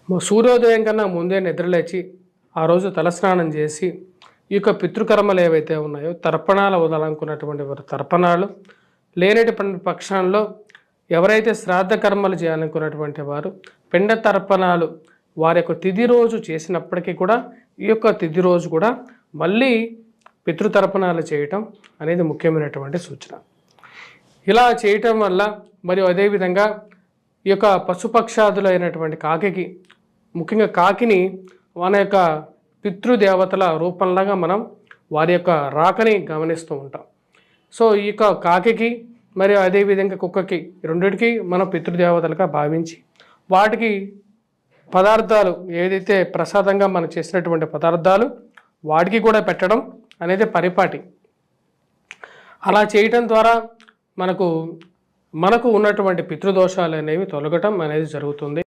సూర్యోదయం కన్నా ముందే నిద్రలేచి ఆ రోజు తలస్నానం చేసి ఈ యొక్క పితృకర్మలు ఏవైతే ఉన్నాయో తర్పణాలు వదలనుకున్నటువంటి వారు తర్పణాలు లేనటువంటి పక్షంలో ఎవరైతే శ్రాద్ధ కర్మలు చేయాలనుకున్నటువంటి వారు పిండ తర్పణాలు వారి యొక్క తిథి రోజు చేసినప్పటికీ కూడా ఈ యొక్క తిథి రోజు కూడా మళ్ళీ పితృతర్పణాలు చేయటం అనేది ముఖ్యమైనటువంటి సూచన. ఇలా చేయటం వల్ల మరియు అదేవిధంగా ఈ యొక్క పశుపక్షాదులైనటువంటి కాకికి ముఖ్యంగా కాకిని మన యొక్క పితృదేవతల రూపంలాగా మనం వారి యొక్క రాకని గమనిస్తూ ఉంటాం. సో ఈ యొక్క కాకికి మరియు అదేవిధంగా కుక్కకి రెండిటికి మనం పితృదేవతలుగా భావించి వాటికి పదార్థాలు ఏదైతే ప్రసాదంగా మనం చేసినటువంటి పదార్థాలు వాటికి కూడా పెట్టడం అనేది పరిపాటి. అలా చేయటం ద్వారా మనకు ఉన్నటువంటి పితృదోషాలు అనేవి తొలగటం అనేది జరుగుతుంది.